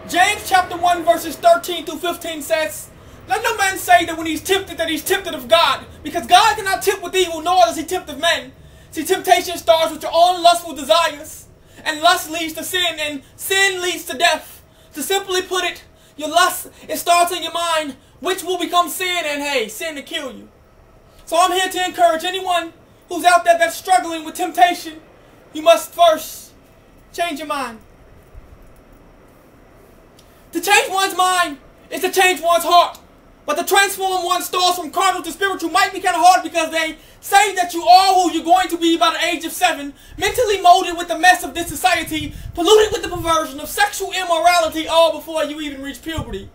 James chapter 1 verses 13 through 15 says, "Let no man say that when he's tempted that he's tempted of God, because God cannot tempt with evil, nor does he tempt of men. See, temptation starts with your own lustful desires, and lust leads to sin, and sin leads to death." To simply put it, your lust, it starts in your mind, which will become sin, and hey, sin to kill you. So I'm here to encourage anyone who's out there that's struggling with temptation. You must first change your mind. To change one's mind is to change one's heart. But to transform one's thoughts from carnal to spiritual might be kind of hard, because they say that you are who you're going to be by the age of 7, mentally molded with the mess of this society, polluted with the perversion of sexual immorality, all before you even reach puberty.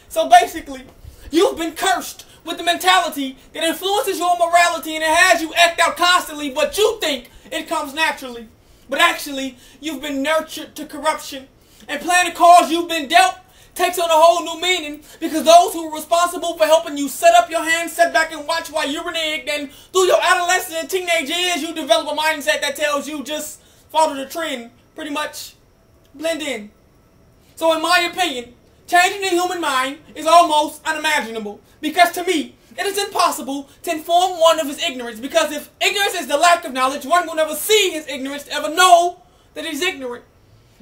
So basically, you've been cursed with the mentality that influences your morality, and it has you act out constantly, but you think it comes naturally. But actually, you've been nurtured to corruption, and playing the cards you've been dealt takes on a whole new meaning, because those who are responsible for helping you set up your hands, sit back and watch while you're reneged, and through your adolescent and teenage years, you develop a mindset that tells you just follow the trend, pretty much blend in. So in my opinion, changing the human mind is almost unimaginable, because to me, it is impossible to inform one of his ignorance, because if ignorance is the lack of knowledge, one will never see his ignorance to ever know that he's ignorant.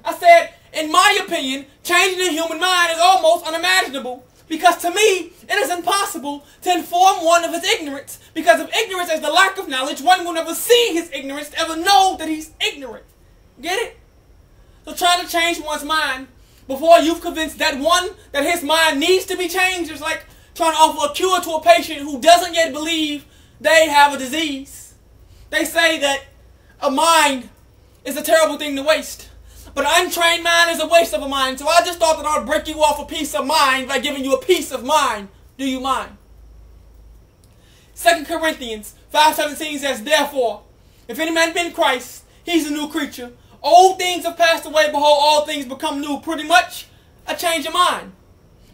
I said, in my opinion, changing the human mind is almost unimaginable, because to me, it is impossible to inform one of his ignorance, because if ignorance is the lack of knowledge, one will never see his ignorance to ever know that he's ignorant. Get it? So trying to change one's mind before you've convinced that one that his mind needs to be changed is like trying to offer a cure to a patient who doesn't yet believe they have a disease. They say that a mind is a terrible thing to waste, but an untrained mind is a waste of a mind. So I just thought that I would break you off a piece of mind by giving you a piece of mind. Do you mind? 2 Corinthians 5:17 says, "Therefore, if any man be in Christ, he's a new creature. Old things have passed away, behold, all things become new." Pretty much a change of mind.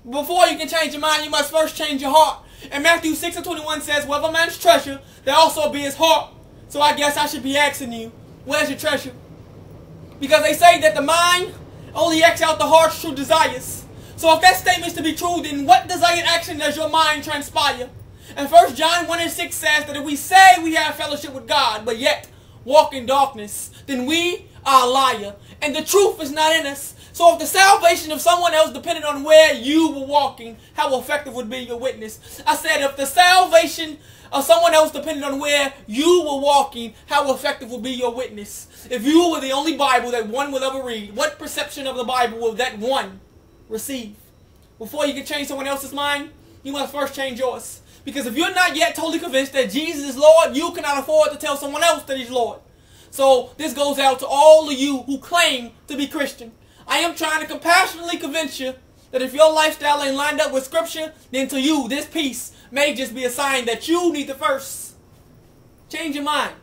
Before you can change your mind, you must first change your heart. And Matthew 6:21 says, "Wherever a man's treasure, there also be his heart." So I guess I should be asking you, where's your treasure? Because they say that the mind only acts out the heart's true desires. So if that statement is to be true, then what desired action does your mind transpire? And 1 John 1:6 says that if we say we have fellowship with God, but yet walk in darkness, then we are a liar, and the truth is not in us. So if the salvation of someone else depended on where you were walking, how effective would be your witness? I said, if the salvation of someone else depended on where you were walking, how effective would be your witness? If you were the only Bible that one will ever read, what perception of the Bible will that one receive? Before you can change someone else's mind, you must first change yours. Because if you're not yet totally convinced that Jesus is Lord, you cannot afford to tell someone else that he's Lord. So this goes out to all of you who claim to be Christian. I am trying to compassionately convince you that if your lifestyle ain't lined up with Scripture, then to you, this piece may just be a sign that you need to first change your mind.